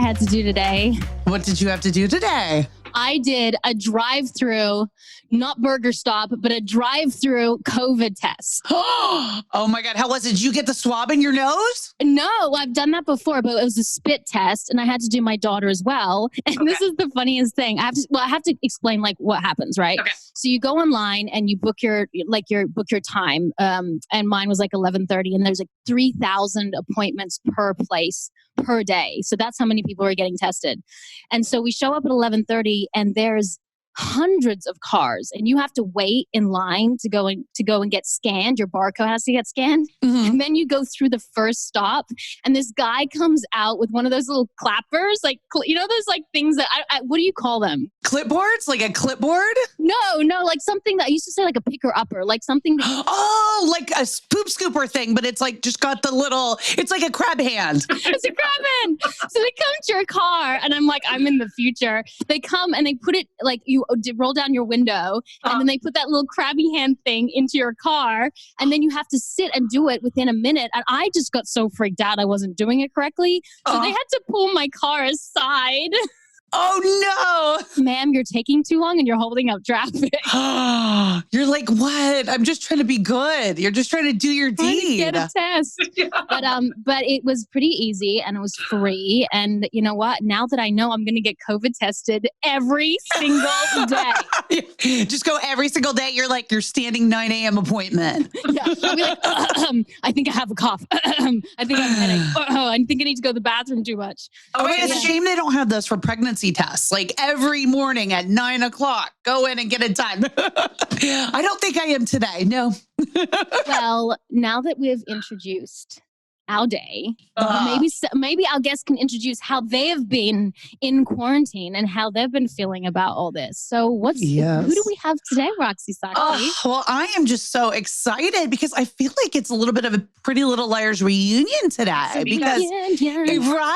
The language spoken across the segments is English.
had to do today. What did you have to do today? I did a drive-through, not burger stop, but a drive-through COVID test. Oh my God. How was it? Did you get the swab in your nose? No, I've done that before, but it was a spit test, and I had to do my daughter as well. And This is the funniest thing. I have to explain like what happens, right? Okay. So you go online and you book your time. And mine was like 11:30, and there's like 3,000 appointments per place per day. So that's how many people are getting tested. And so we show up at 11:30, and there's hundreds of cars, and you have to wait in line to go and get scanned. Your barcode has to get scanned. Mm-hmm. And then you go through the first stop, and this guy comes out with one of those little clappers, like, you know, those like things that what do you call them? Clipboards? Like a clipboard? No, like something that I used to say like a picker upper, like something that Oh, like a poop scooper thing, but it's like just got the little, it's like a crab hand. It's a crab hand. So they come to your car, and I'm like, I'm in the future. They come and they put it like you roll down your window, and then they put that little crabby hand thing into your car, and then you have to sit and do it within a minute. And I just got so freaked out I wasn't doing it correctly. So they had to pull my car aside. Oh no. Ma'am, you're taking too long and you're holding up traffic. You're like, what? I'm just trying to be good. You're just trying to do your deed. Get a test. But it was pretty easy, and it was free. And you know what? Now that I know, I'm going to get COVID tested every single day. Just go every single day. You're standing 9 a.m. appointment. Yeah, I'll be like, I think I have a cough. I think I have a headache. I think I need to go to the bathroom too much. Oh, it's a shame they don't have those for pregnancy tests. Like every morning at 9 o'clock, go in and get it done. I don't think I am today. No. Well, now that we've introduced our day, maybe our guests can introduce how they have been in quarantine and how they've been feeling about all this. So who do we have today, Roxy Saki? Well, I am just so excited because I feel like it's a little bit of a Pretty Little Liars reunion today. Right?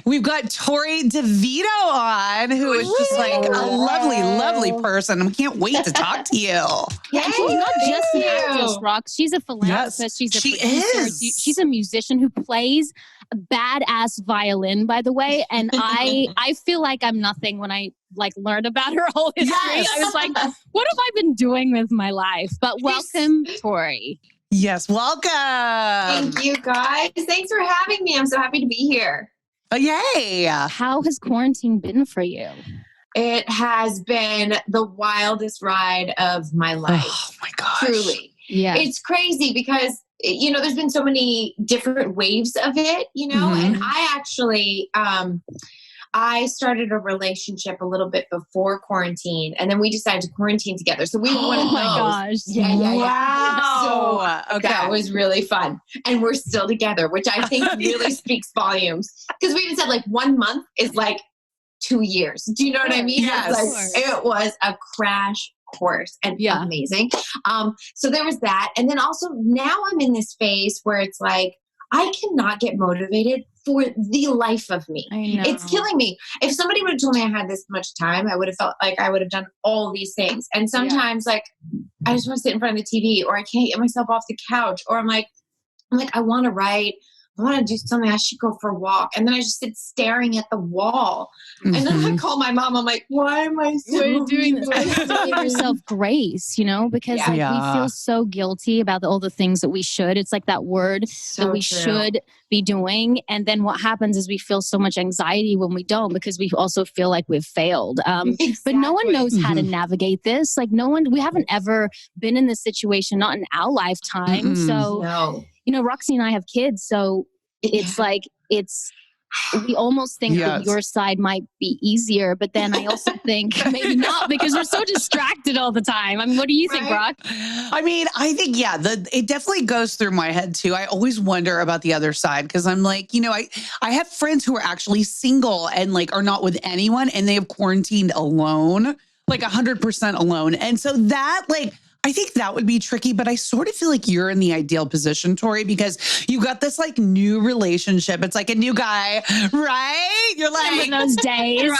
We've got Torrey Devitto on, who is just like a lovely, lovely person. We can't wait to talk to you. Yeah, and she's not just an actress, Rox. She's a philanthropist. Yes, she's a she producer. is. She's a musician who plays a badass violin, by the way. And I feel like I'm nothing when I learned about her whole history. Yes. I was like, what have I been doing with my life? But welcome, Torrey. Yes, welcome. Thank you, guys. Thanks for having me. I'm so happy to be here. Oh, yay. How has quarantine been for you? It has been the wildest ride of my life. Oh, my gosh. Truly. Yeah. It's crazy because, there's been so many different waves of it, and I actually, I started a relationship a little bit before quarantine, and then we decided to quarantine together. So we were one of those. Oh my gosh. Yeah. Wow. So that was really fun. And we're still together, which I think really speaks volumes. Because we even said 1 month is like 2 years. Do you know what I mean? Yes. It was a crash course and amazing. So there was that. And then also now I'm in this phase where it's like, I cannot get motivated for the life of me. I know. It's killing me. If somebody would have told me I had this much time, I would have felt like I would have done all these things. And sometimes I just want to sit in front of the TV, or I can't get myself off the couch, or I'm like, I want to write. I want to do something. I should go for a walk. And then I just sit staring at the wall. And then I call my mom. I'm like, why am I doing this? I have to give yourself grace, because we feel so guilty about all the things that we should. It's like that word that we should be doing. And then what happens is we feel so much anxiety when we don't, because we also feel like we've failed. Exactly. But no one knows how to navigate this. We haven't ever been in this situation, not in our lifetime. So, Roxy and I have kids. So it's we almost think that your side might be easier, but then I also think maybe not, because we're so distracted all the time. I mean, what do you think, Brock? I mean, I think, it definitely goes through my head too. I always wonder about the other side, because I'm like, I have friends who are actually single and are not with anyone, and they have quarantined alone, 100% alone. And so that I I think that would be tricky, but I sort of feel like you're in the ideal position, Torrey, because you've got this like new relationship. It's like a new guy, right? You're like, remember those days, right?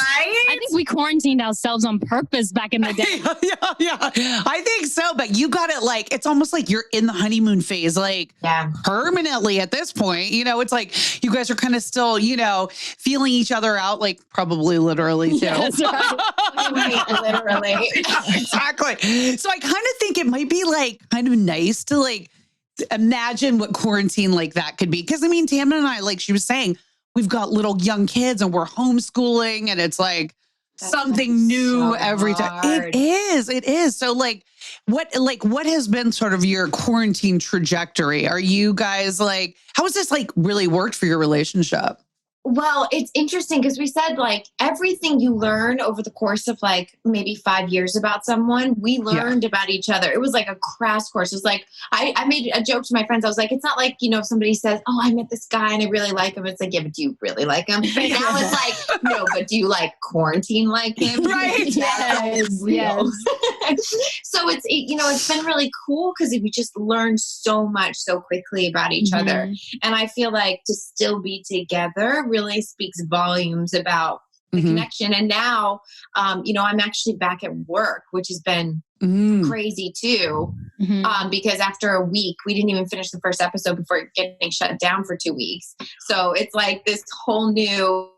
I think we quarantined ourselves on purpose back in the day. Yeah. I think so, but you got it like, it's almost like you're in the honeymoon phase, like permanently at this point. You know, it's like you guys are kind of still, you know, feeling each other out, like probably literally too. Yes, right. Literally. Exactly. So I kind of think it might be like kind of nice to like imagine what quarantine like that could be. Cause I mean, Tamna and I, like she was saying, we've got little young kids and we're homeschooling and it's like something new every time. It is. So like, what has been sort of your quarantine trajectory? Are you guys like, how has this like really worked for your relationship? Well, it's interesting because we said like everything you learn over the course of like maybe 5 years about someone, we learned about each other. It was like a crash course. It's like, I made a joke to my friends. I was like, it's not like, you know, somebody says, oh, I met this guy and I really like him. It's like, yeah, but do you really like him? But now it's like, no, but do you like quarantine like him? Right. Yes. So it's, you know, it's been really cool because we just learned so much so quickly about each other. And I feel like to still be together really speaks volumes about the connection. And now, you know, I'm actually back at work, which has been crazy too. Because after a week, we didn't even finish the first episode before getting shut down for 2 weeks. So it's like this whole new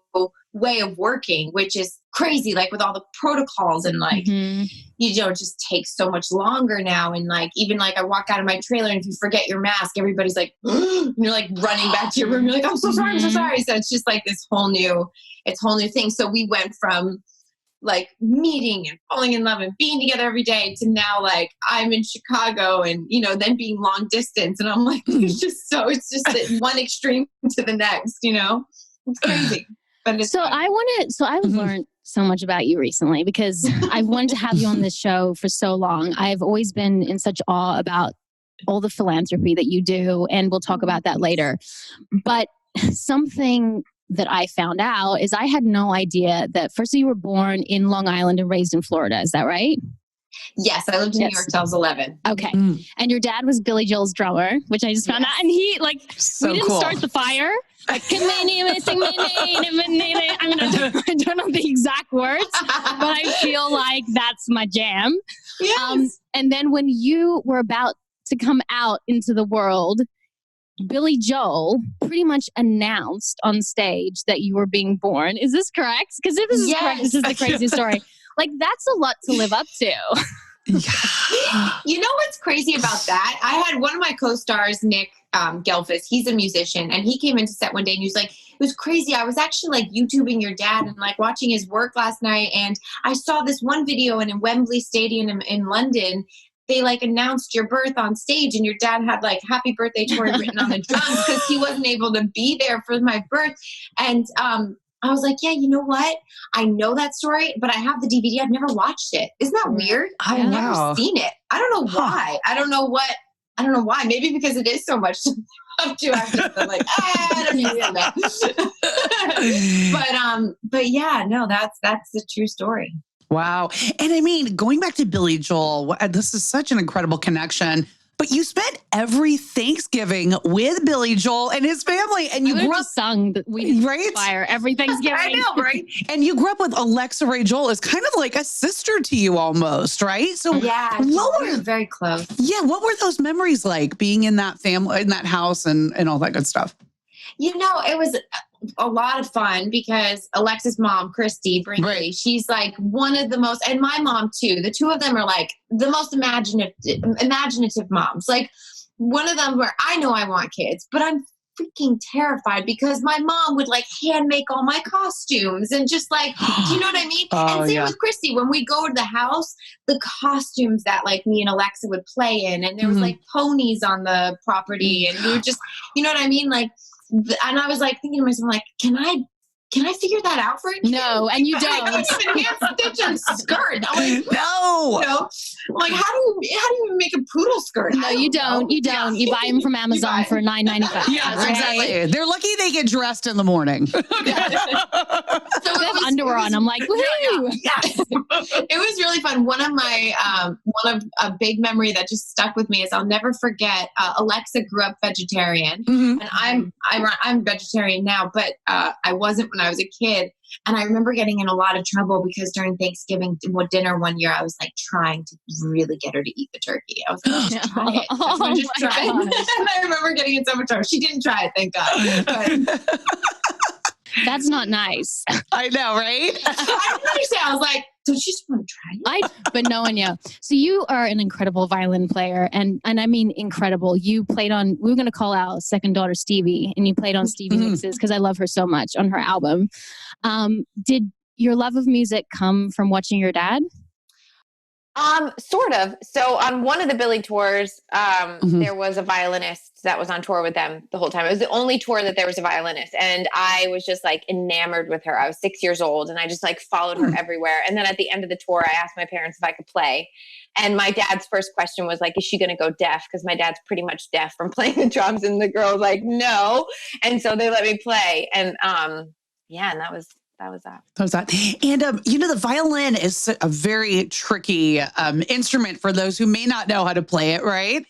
way of working, which is crazy, like with all the protocols and like, you know, it just takes so much longer now. And like, even like I walk out of my trailer and if you forget your mask, everybody's like, and you're like running back to your room. You're like, I'm so sorry. I'm so sorry. So it's just like this whole new thing. So we went from like meeting and falling in love and being together every day to now like I'm in Chicago and, you know, then being long distance. And I'm like, it's just one extreme to the next, you know, it's crazy. But it's so I've learned so much about you recently because I've wanted to have you on this show for so long. I've always been in such awe about all the philanthropy that you do, and we'll talk about that later. But something that I found out is I had no idea that first you were born in Long Island and raised in Florida. Is that right? Yes, I lived in New York till I was 11. Okay. And your dad was Billy Joel's drummer, which I just found out. And he like, we didn't start the fire. Like, I mean, I don't know the exact words, but I feel like that's my jam. Yes. And then when you were about to come out into the world, Billy Joel pretty much announced on stage that you were being born. Is this correct? Because if this is correct, this is the crazy story. Like, that's a lot to live up to. You know what's crazy about that? I had one of my co-stars, Nick Gelfis. He's a musician, and he came into set one day and he was like, it was crazy. I was actually like YouTubing your dad and like watching his work last night. And I saw this one video and in Wembley Stadium in London, they like announced your birth on stage and your dad had like happy birthday Torrey written on the drums because he wasn't able to be there for my birth. And I was like, yeah, you know what? I know that story, but I have the DVD. I've never watched it. Isn't that weird? I've never seen it. I don't know why. I don't know why. Maybe because it is so much to live up to. I'm like, I don't need that. But yeah, no, that's the true story. Wow. And I mean, going back to Billy Joel, this is such an incredible connection. But you spent every Thanksgiving with Billy Joel and his family, and you grew up sung "We Fire" every Thanksgiving. I know, right? And you grew up with Alexa Ray Joel as kind of like a sister to you, almost, right? So yeah, we were very close. Yeah, what were those memories like being in that family, in that house, and all that good stuff? You know, it was a lot of fun because Alexa's mom, Christy Brinkley, she's like one of the most, and my mom too. The two of them are like the most imaginative moms. Like one of them where I know I want kids, but I'm freaking terrified because my mom would like hand make all my costumes and just like, do you know what I mean? And same with Christy. When we go to the house, the costumes that like me and Alexa would play in, and there was like ponies on the property, and we were just, you know what I mean? Like, and I was like thinking to myself, like, can I figure that out for you? No, and you don't. I can't even hand stitch a skirt. I'm like, no. You know? Like, how do you even make a poodle skirt? No, you don't. You don't. You buy them from Amazon for $9.95. Yes, exactly. They're lucky they get dressed in the morning. So they have underwear on. I'm like, woohoo! Yes. It was really fun. One of a big memory that just stuck with me is I'll never forget. Alexa grew up vegetarian, and I'm vegetarian now, but I wasn't when I was a kid. And I remember getting in a lot of trouble because during Thanksgiving dinner one year, I was like trying to really get her to eat the turkey. I was like, just try it. Just try it. And I remember getting in so much trouble. She didn't try it, thank God. But That's not nice. I know, right? I didn't understand. I was like, don't you just want to try it? But knowing you. So you are an incredible violin player. And I mean incredible. You played on, we were going to call out second daughter Stevie, and you played on Stevie mixes because I love her so much on her album. Did your love of music come from watching your dad? Sort of. So on one of the Billy tours, there was a violinist that was on tour with them the whole time. It was the only tour that there was a violinist. And I was just like enamored with her. I was 6 years old and I just like followed her everywhere. And then at the end of the tour, I asked my parents if I could play. And my dad's first question was like, is she going to go deaf? Because my dad's pretty much deaf from playing the drums. And the girl was like, no. And so they let me play. And and that was that. And, the violin is a very tricky instrument for those who may not know how to play it, right?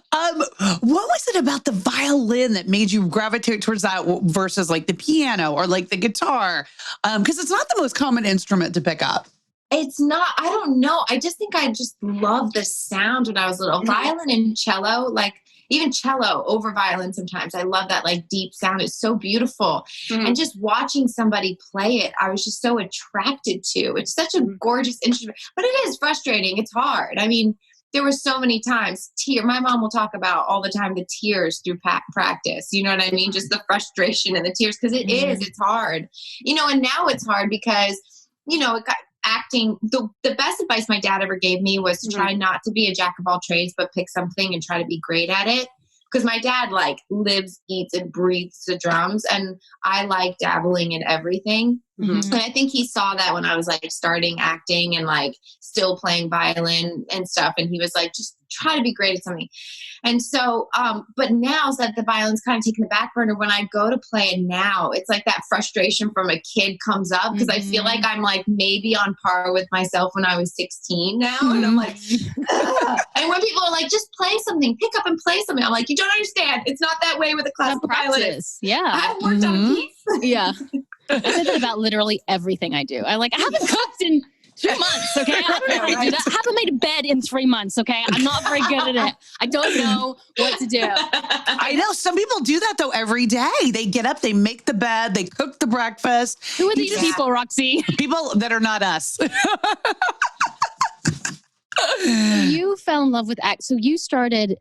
What was it about the violin that made you gravitate towards that versus like the piano or like the guitar? Because it's not the most common instrument to pick up. It's not, I don't know. I just think I just loved the sound when I was little. Violin and cello, like even cello over violin sometimes. I love that like deep sound. It's so beautiful. And just watching somebody play it, I was just so attracted to. It's such a gorgeous instrument, but it is frustrating. It's hard. I mean, there were so many times, my mom will talk about all the time the tears through practice. You know what I mean? Just the frustration and the tears, because it's hard. And now it's hard because, it got acting. The best advice my dad ever gave me was to try not to be a jack of all trades, but pick something and try to be great at it. Because my dad like lives, eats, and breathes the drums, and I like dabbling in everything. And I think he saw that when I was like starting acting and like still playing violin and stuff. And he was like, just try to be great at something. And so, but now that the violin's kind of taking the back burner, when I go to play it now, it's like that frustration from a kid comes up because I feel like I'm like maybe on par with myself when I was 16 now. And I'm like, ugh. And when people are like, just play something, pick up and play something. I'm like, you don't understand. It's not that way with a classical violinist. Yeah. I've worked on a piece. Yeah. I say that about literally everything I do. I haven't cooked in 2 months, okay? I don't know how to do that. I haven't made a bed in 3 months, okay? I'm not very good at it. I don't know what to do. I know. Some people do that, though, every day. They get up, they make the bed, they cook the breakfast. Who are these people, Roxy? People that are not us. You fell in love with act. So you started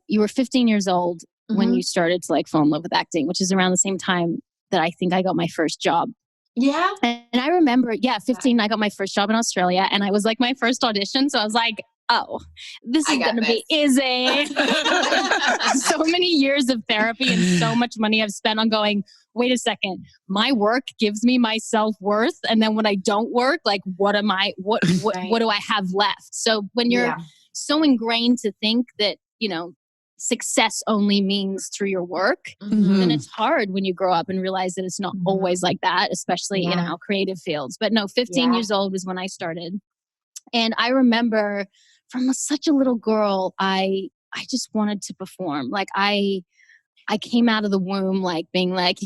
you were 15 years old when you started to fall in love with acting, which is around the same time that I think I got my first job. Yeah. And I remember, 15, I got my first job in Australia, and I was like my first audition. So I was like, oh, this is going to be easy. So many years of therapy and so much money I've spent on going, wait a second, my work gives me my self-worth. And then when I don't work, like, what do I have left? So when you're so ingrained to think that, success only means through your work, then it's hard when you grow up and realize that it's not always like that, especially in our creative fields. But no, 15 years old was when I started. And I remember from such a little girl, I just wanted to perform. Like I came out of the womb like being like,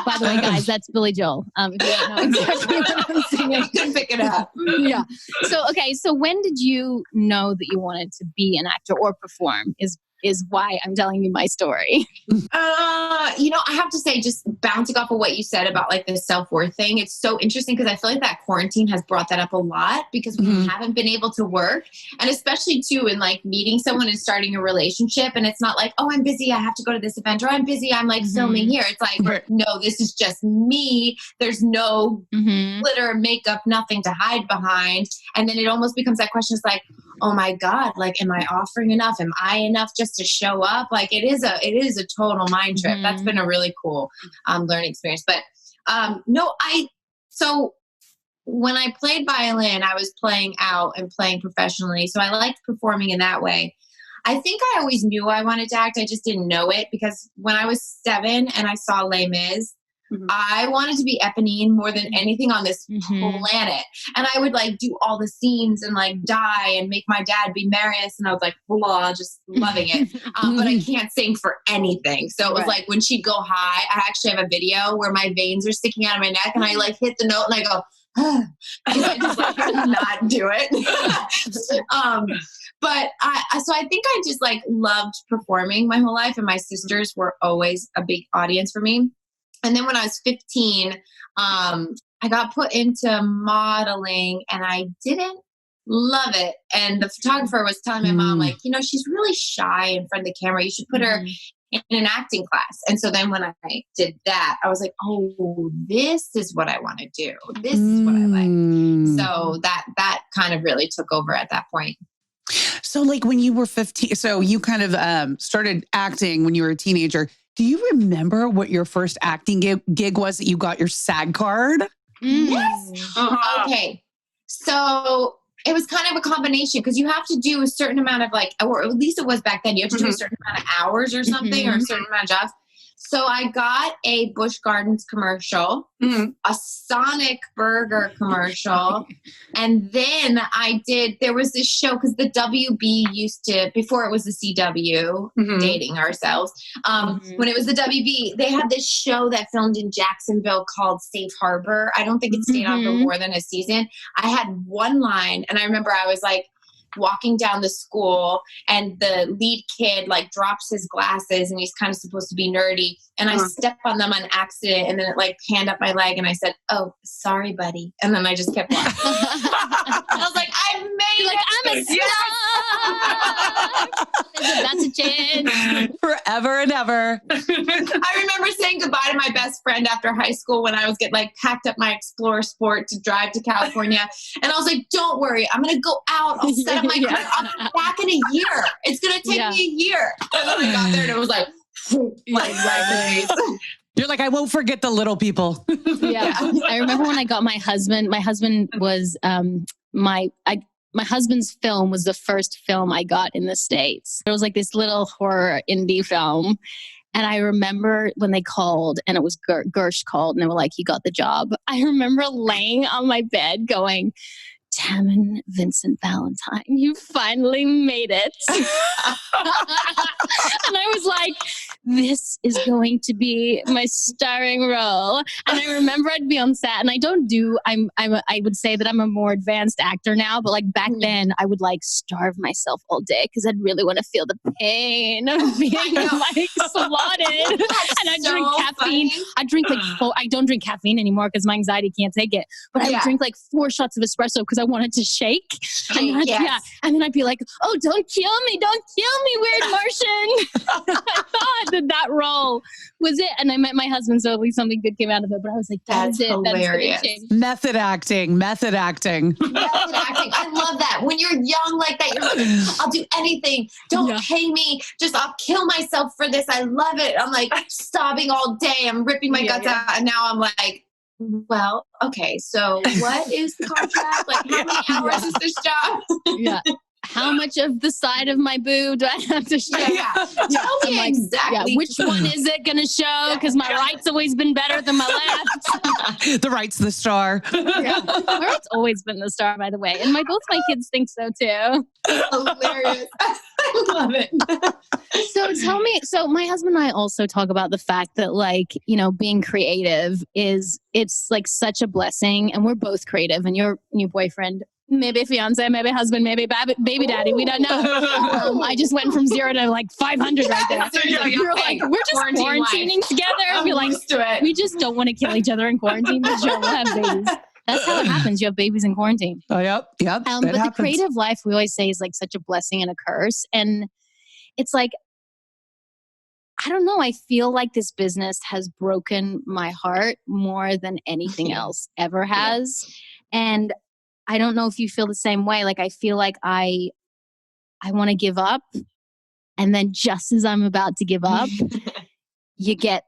by the way, guys, that's Billy Joel. If you don't know exactly what I'm singing, you can pick it up. Yeah. So when did you know that you wanted to be an actor or perform? Is why I'm telling you my story. I have to say, just bouncing off of what you said about like the self-worth thing, it's so interesting because I feel like that quarantine has brought that up a lot because we haven't been able to work. And especially too, in like meeting someone and starting a relationship. And it's not like, oh, I'm busy, I have to go to this event, or I'm busy, I'm like filming here. It's like, no, this is just me. There's no glitter, makeup, nothing to hide behind. And then it almost becomes that question, it's like, oh my God, like, am I offering enough? Am I enough just to show up? Like it is a total mind trip. That's been a really cool learning experience. But so when I played violin, I was playing out and playing professionally. So I liked performing in that way. I think I always knew I wanted to act. I just didn't know it because when I was 7 and I saw Les Mis, I wanted to be Eponine more than anything on this planet. And I would like do all the scenes and like die and make my dad be Marius. And I was like, blah, just loving it. But I can't sing for anything. So it was like when she'd go high, I actually have a video where my veins are sticking out of my neck and I like hit the note and I go, because I just like could not do it. But so I think I just like loved performing my whole life, and my sisters were always a big audience for me. And then when I was 15, I got put into modeling and I didn't love it. And the photographer was telling my mom, like, you know, she's really shy in front of the camera. You should put her in an acting class. And so then when I did that, I was like, oh, this is what I want to do. This is what I like. So that kind of really took over at that point. So like when you were 15, so you kind of started acting when you were a teenager. Do you remember what your first acting gig was that you got your SAG card? Yes. Okay. So it was kind of a combination because you have to do a certain amount of like, or at least it was back then, you have to do a certain amount of hours or something or a certain amount of jobs. So I got a Busch Gardens commercial, a Sonic Burger commercial, and then there was this show because the WB used to, before it was the CW, dating ourselves, when it was the WB, they had this show that filmed in Jacksonville called Safe Harbor. I don't think it stayed on for more than a season. I had one line, and I remember I was like, walking down the school and the lead kid like drops his glasses and he's kind of supposed to be nerdy and I step on them on accident and then it like panned up my leg and I said, oh, sorry, buddy. And then I just kept walking. I was like, I made like, I'm a star. That's a chance. Forever and ever. I remember saying goodbye to my best friend after high school when I was getting like packed up my Explorer Sport to drive to California. And I was like, don't worry, I'm going to go out. I'll set up my car. I'll be back in a year. It's going to take me a year. And then I got there and it was like You're like, I won't forget the little people. Yeah. I remember when I got my husband was my husband's film was the first film I got in the States. It was like this little horror indie film. And I remember when they called and it was Gersh called and they were like, you got the job. I remember laying on my bed going, Tammin Vincent Valentine, you finally made it. And I was like, this is going to be my starring role. And I remember I'd be on set and I would say that I'm a more advanced actor now, but like back then I would like starve myself all day because I'd really want to feel the pain of being like slotted. And I'd drink caffeine. I drink like I don't drink caffeine anymore because my anxiety can't take it. But I would drink like 4 shots of espresso because I wanted to shake. And then I'd be like, oh, don't kill me, weird Martian. I thought that role was it. And I met my husband, so at least something good came out of it. But I was like, that's it. Hilarious. Method acting. Method acting. I love that. When you're young like that, you're like, I'll do anything. Don't pay me. Just I'll kill myself for this. I love it. I'm like sobbing all day. I'm ripping my guts out. And now I'm like, well, okay, so what is the contract? Like, how many hours is this job? How much of the side of my boob do I have to show? Tell me like, exactly. Which one is it going to show? Because my right's always been better than my left. The right's the star. My right's always been the star, by the way. And both my kids think so, too. Hilarious. I love it. So tell me, so my husband and I also talk about the fact that like, you know, being creative it's like such a blessing, and we're both creative, and your boyfriend, maybe fiance, maybe husband, maybe baby daddy, we don't know. I just went from 0 to like 500 right there. We're like, we're just quarantining together. We're like, we just don't want to kill each other in quarantine. We'll have babies. That's how it happens. You have babies in quarantine. Oh, yep. But the creative life, we always say, is like such a blessing and a curse. And it's like, I don't know. I feel like this business has broken my heart more than anything else ever has. And I don't know if you feel the same way. Like, I feel like I want to give up. And then just as I'm about to give up, you get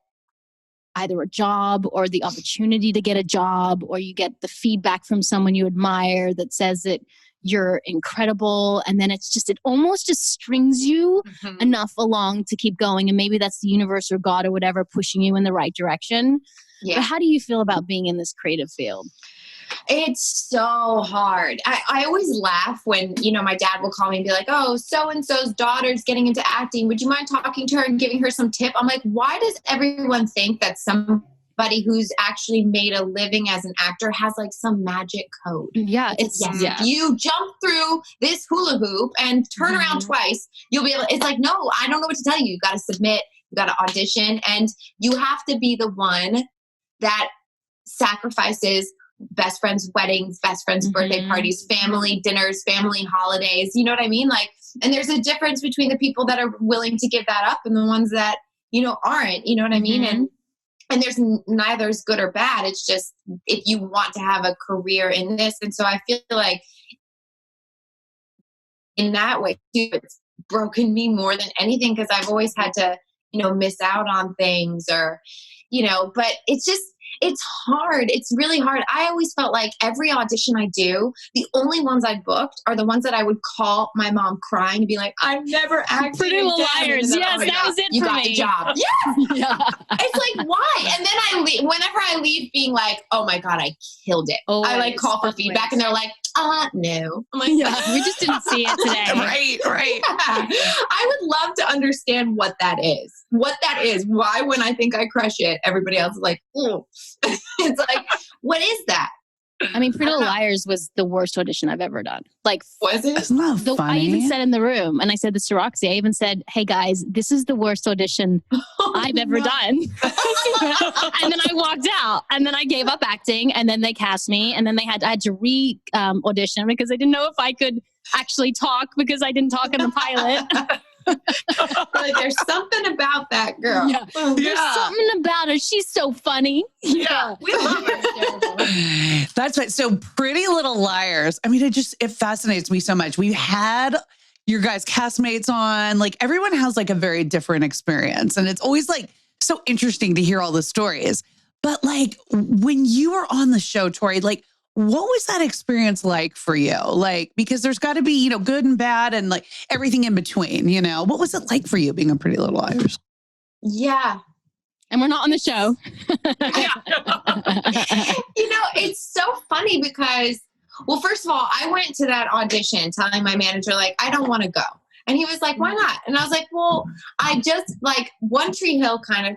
either a job or the opportunity to get a job, or you get the feedback from someone you admire that says that you're incredible. And then it almost just strings you enough along to keep going. And maybe that's the universe or God or whatever pushing you in the right direction. Yeah. But how do you feel about being in this creative field? It's so hard. I always laugh when, my dad will call me and be like, oh, so-and-so's daughter's getting into acting. Would you mind talking to her and giving her some tip? I'm like, why does everyone think that somebody who's actually made a living as an actor has like some magic code? Yeah. If you jump through this hula hoop and turn around twice, you'll be able, it's like, no, I don't know what to tell you. You got to submit, you got to audition, and you have to be the one that sacrifices best friends' weddings, best friends' birthday parties, family dinners, family holidays. You know what I mean? Like, and there's a difference between the people that are willing to give that up and the ones that, aren't, you know what I mean? And there's neither is good or bad. It's just, if you want to have a career in this. And so I feel like in that way too, it's broken me more than anything, because I've always had to, miss out on things or, but it's hard. It's really hard. I always felt like every audition I do, the only ones I booked are the ones that I would call my mom crying and be like, I'm never acting Pretty Little Liars. Then, yes, that was it you for got me. the job. Yes. Yeah. It's like, why? And then I leave, whenever I leave being like, oh my God, I killed it. I like call for feedback and they're like, no. I'm like, we just didn't see it today. Right. Yeah. I would love to understand what that is. Why, when I think I crush it, everybody else is like, oh. It's like, what is that? I mean, Pretty Little Liars was the worst audition I've ever done. Like, was it? Isn't that funny? I even said in the room, and I said this to Roxy, I even said, hey guys, this is the worst audition I've ever done. And then I walked out, and then I gave up acting, and then they cast me, and then I had to audition because I didn't know if I could actually talk because I didn't talk in the pilot. Like, there's something about that girl. Yeah. There's something about her. She's so funny. Yeah. We love her. That's right. So Pretty Little Liars. I mean, it fascinates me so much. We've had your guys' castmates on, like everyone has like a very different experience. And it's always like so interesting to hear all the stories. But like when you were on the show, Torrey, like, what was that experience like for you? Like, because there's got to be, good and bad and like everything in between, what was it like for you being on Pretty Little Liars? Yeah. And we're not on the show. It's so funny because, well, first of all, I went to that audition telling my manager, like, I don't want to go. And he was like, why not? And I was like, well, I just like One Tree Hill kind of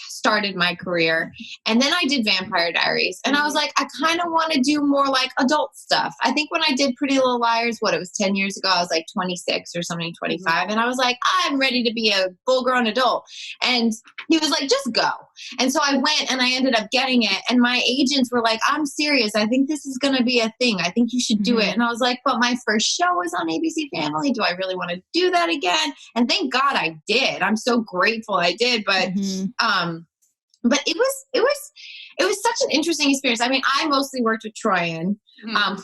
started my career. And then I did Vampire Diaries. And I was like, I kind of want to do more like adult stuff. I think when I did Pretty Little Liars, it was 10 years ago, I was like 26 or something, 25. And I was like, I'm ready to be a full grown adult. And he was like, just go. And so I went and I ended up getting it. And my agents were like, I'm serious. I think this is going to be a thing. I think you should do it. And I was like, but my first show was on ABC Family. Do I really want to do that again? And thank God I did. I'm so grateful I did. But it was such an interesting experience. I mean, I mostly worked with Troyan,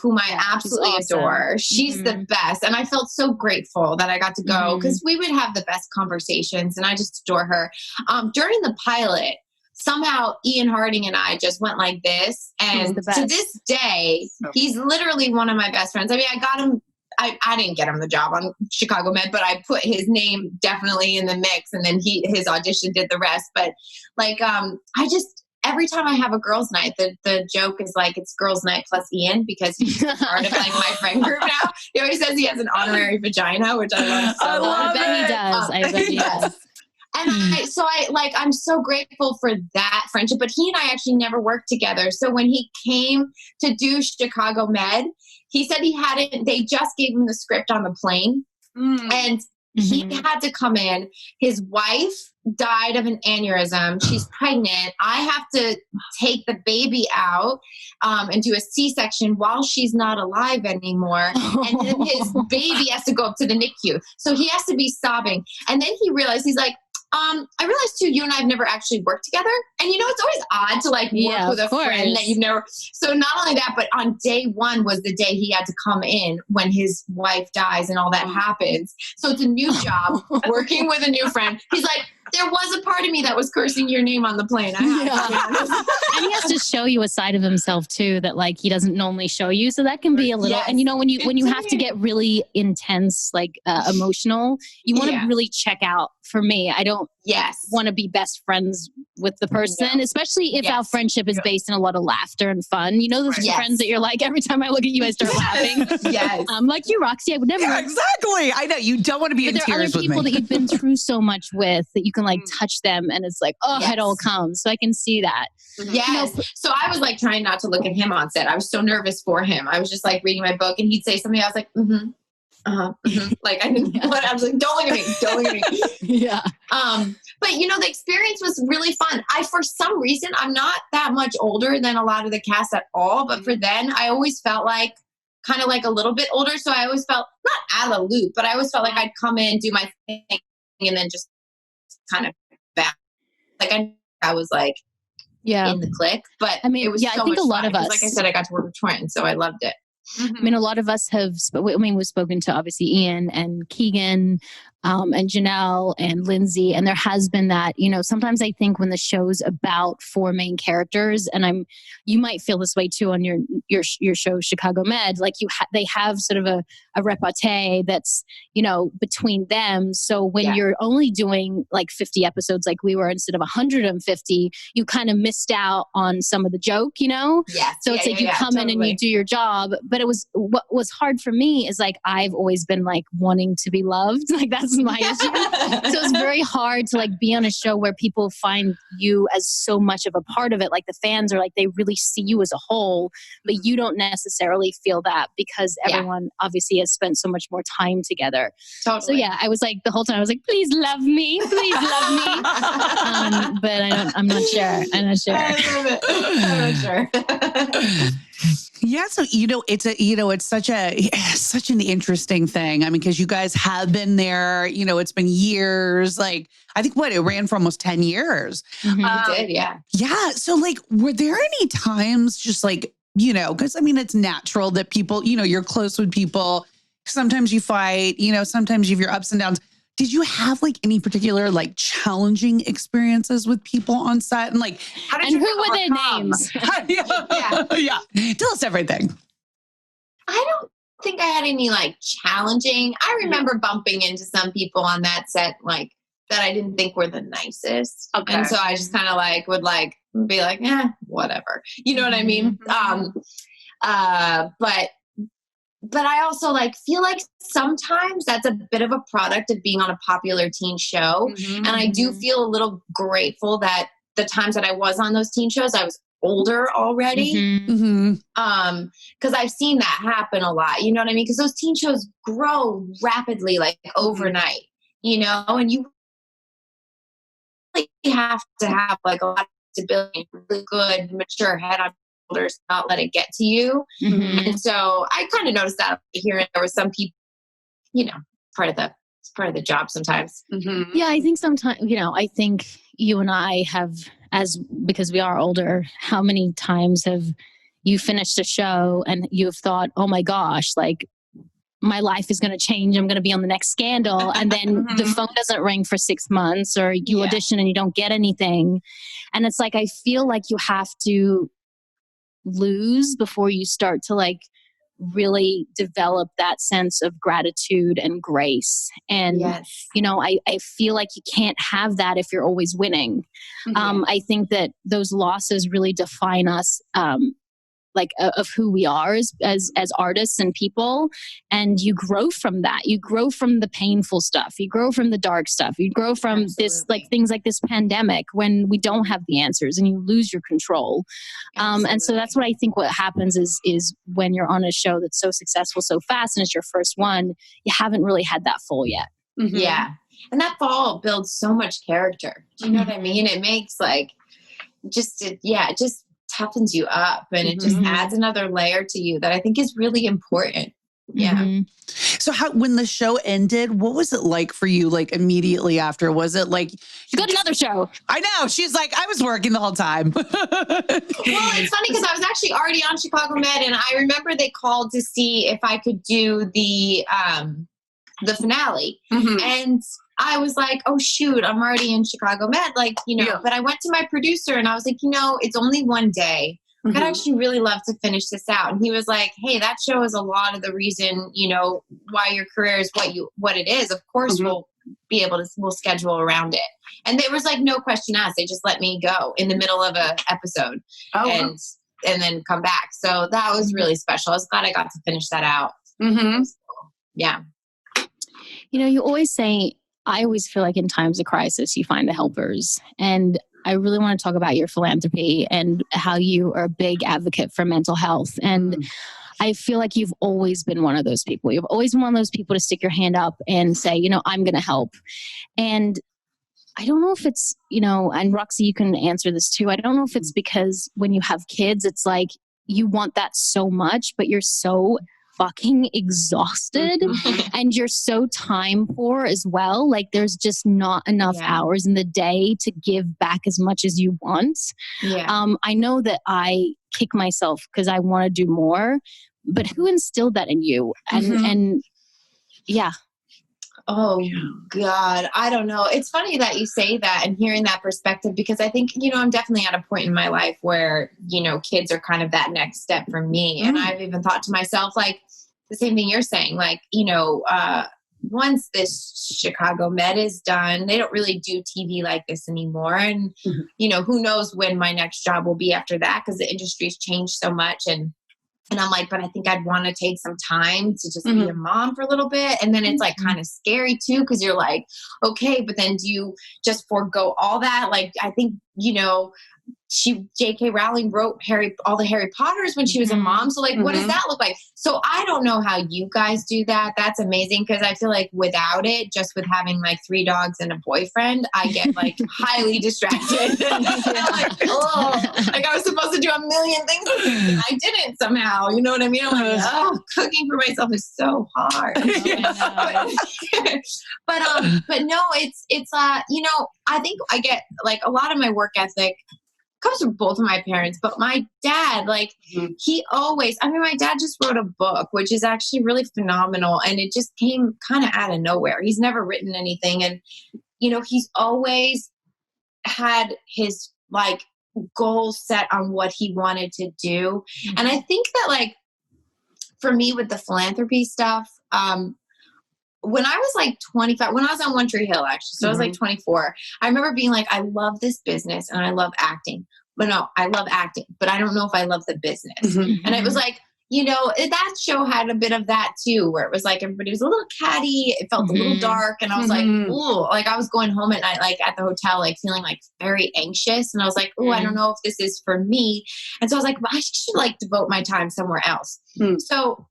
whom I absolutely adore. She's the best. And I felt so grateful that I got to go because we would have the best conversations and I just adore her. During the pilot, somehow Ian Harding and I just went like this. And to this day, he's literally one of my best friends. I mean, I got him. I didn't get him the job on Chicago Med, but I put his name definitely in the mix, and then his audition did the rest. But like, every time I have a girls' night, the joke is like it's girls' night plus Ian because he's part of like my friend group now. He always says he has an honorary vagina, which I love so much. I bet he does. I bet he does. And I'm so grateful for that friendship. But he and I actually never worked together. So when he came to do Chicago Med, he said they just gave him the script on the plane. And he had to come in. His wife died of an aneurysm. She's pregnant. I have to take the baby out and do a C-section while she's not alive anymore. And then his baby has to go up to the NICU. So he has to be sobbing. And then he realized, he's like, I realized too, you and I have never actually worked together. And it's always odd to like work with a friend that you've never. So not only that, but on day one was the day he had to come in when his wife dies and all that happens. So it's a new job working with a new friend. He's like, there was a part of me that was cursing your name on the plane. And he has to show you a side of himself too, that like he doesn't normally show you. So that can be a little, and when you have to get really intense, like emotional, you want to really check out. For me, I don't want to be best friends with the person, especially if our friendship is based in a lot of laughter and fun. Those friends that you're like, every time I look at you, I start laughing. Like you, Roxy, I would never. Yeah, exactly. I know you don't want to be in tears with me. But there are other people that you've been through so much with that you can like touch them, and it's like, it all comes. So I can see that. Yes. So I was like trying not to look at him on set. I was so nervous for him. I was just like reading my book, and he'd say something. I was like, like I didn't. I was like, don't look at me. Don't look at me. But the experience was really fun. For some reason, I'm not that much older than a lot of the cast at all. But for then, I always felt like kind of like a little bit older. So I always felt not out of the loop, but I always felt like I'd come in, do my thing, and then just kind of back. Like I was like in the clique. But I mean, it was so I think a lot of us. Like I said, I got to work with twins, so I loved it. I mean, a lot of us have, we've spoken to obviously Ian and Keegan and Janelle and Lindsay. And there has been that, sometimes I think when the show's about four main characters, and you might feel this way too on your show, Chicago Med, like they have sort of a repartee that's, between them. So when you're only doing like 50 episodes like we were instead of 150, you kind of missed out on some of the joke, Yes. So it's like you come in and you do your job. But what was hard for me is like, I've always been like wanting to be loved. Like that's my issue. So it's very hard to like be on a show where people find you as so much of a part of it. Like the fans are like, they really see you as a whole, but you don't necessarily feel that because everyone obviously has spent so much more time together. Totally. So I was like, the whole time I was like, please love me. Please love me. But I'm not sure. I'm not sure. I'm not sure. Yeah, so it's such an interesting thing. I mean, because you guys have been there. It's been years. Like I think it ran for almost 10 years. It did, yeah. Yeah. So like, were there any times just like because I mean, it's natural that people, you're close with people. Sometimes you fight. Sometimes you have your ups and downs. Did you have like any particular like challenging experiences with people on set? And like, how did who were their names? Yeah. Tell us everything. I don't think I had any like challenging. I remember bumping into some people on that set like that I didn't think were the nicest. Okay. And so I just kind of like would like be like, whatever. You know what I mean? But I also like feel like sometimes that's a bit of a product of being on a popular teen show. And I do feel a little grateful that the times that I was on those teen shows, I was older already. Because I've seen that happen a lot. You know what I mean? Because those teen shows grow rapidly, like overnight, and you really have to have like a lot of stability, really good, mature head on not let it get to you. And so I kind of noticed that here there were some people, part of the job sometimes. Yeah, I think sometimes, I think you and I have, because we are older, how many times have you finished a show and you've thought, oh my gosh, like my life is going to change. I'm going to be on the next scandal. And then the phone doesn't ring for 6 months, or you audition and you don't get anything. And it's like, I feel like you have to lose before you start to like really develop that sense of gratitude and grace. And, I feel like you can't have that if you're always winning. I think that those losses really define us, of who we are as artists and people. And you grow from that. You grow from the painful stuff. You grow from the dark stuff. You grow from this, like things like this pandemic when we don't have the answers and you lose your control. And so that's what I think what happens is when you're on a show that's so successful so fast and it's your first one, you haven't really had that fall yet. Yeah. And that fall builds so much character. Do you know what I mean? It makes like, it just toughens you up and it just adds another layer to you that I think is really important. Yeah. So when the show ended, what was it like for you? Like immediately after, was it like you got another show? I know. She's like, I was working the whole time. Well, it's funny because I was actually already on Chicago Med, and I remember they called to see if I could do the finale, and I was like, oh shoot, I'm already in Chicago Med, like, but I went to my producer and I was like, it's only one day. I'd actually really love to finish this out. And he was like, hey, that show is a lot of the reason, why your career is what it is. Of course, we'll schedule around it. And there was like no question asked. They just let me go in the middle of a episode and then come back. So that was really special. I was glad I got to finish that out. Yeah. You always say, I always feel like in times of crisis, you find the helpers. And I really want to talk about your philanthropy and how you are a big advocate for mental health. And I feel like you've always been one of those people. You've always been one of those people to stick your hand up and say, I'm going to help. And I don't know if it's, and Roxy, you can answer this too. I don't know if it's because when you have kids, it's like you want that so much, but you're so fucking exhausted and you're so time poor as well. Like there's just not enough hours in the day to give back as much as you want. I know that I kick myself because I want to do more, but who instilled that in you? And Oh God, I don't know. It's funny that you say that and hearing that perspective, because I think, I'm definitely at a point in my life where, kids are kind of that next step for me. And I've even thought to myself, like the same thing you're saying, like, once this Chicago Med is done, they don't really do TV like this anymore. And, who knows when my next job will be after that, because the industry's changed so much. And I'm like, but I think I'd want to take some time to just be a mom for a little bit. And then it's like kind of scary too, because you're like, okay, but then do you just forego all that? Like, I think, J.K. Rowling wrote all the Harry Potters when she was a mom. So like, what does that look like? So I don't know how you guys do that. That's amazing. Cause I feel like without it, just with having like 3 dogs and a boyfriend, I get like highly distracted. I'm like, like I was supposed to do a million things and I didn't somehow, you know what I mean? I'm like, cooking for myself is so hard. But no, it's I think I get like a lot of my work ethic comes from both of my parents, but my dad, like he always, my dad just wrote a book, which is actually really phenomenal. And it just came kind of out of nowhere. He's never written anything. And, he's always had his like goals set on what he wanted to do. And I think that like, for me with the philanthropy stuff, when I was like 25, when I was on One Tree Hill, actually, so I was like 24, I remember being like, I love this business and I love acting. But no, I love acting, but I don't know if I love the business. And it was like, that show had a bit of that too, where it was like everybody was a little catty. It felt a little dark. And I was like, ooh, like I was going home at night, like at the hotel, like feeling like very anxious. And I was like, ooh, I don't know if this is for me. And so I was like, well, I should like devote my time somewhere else. So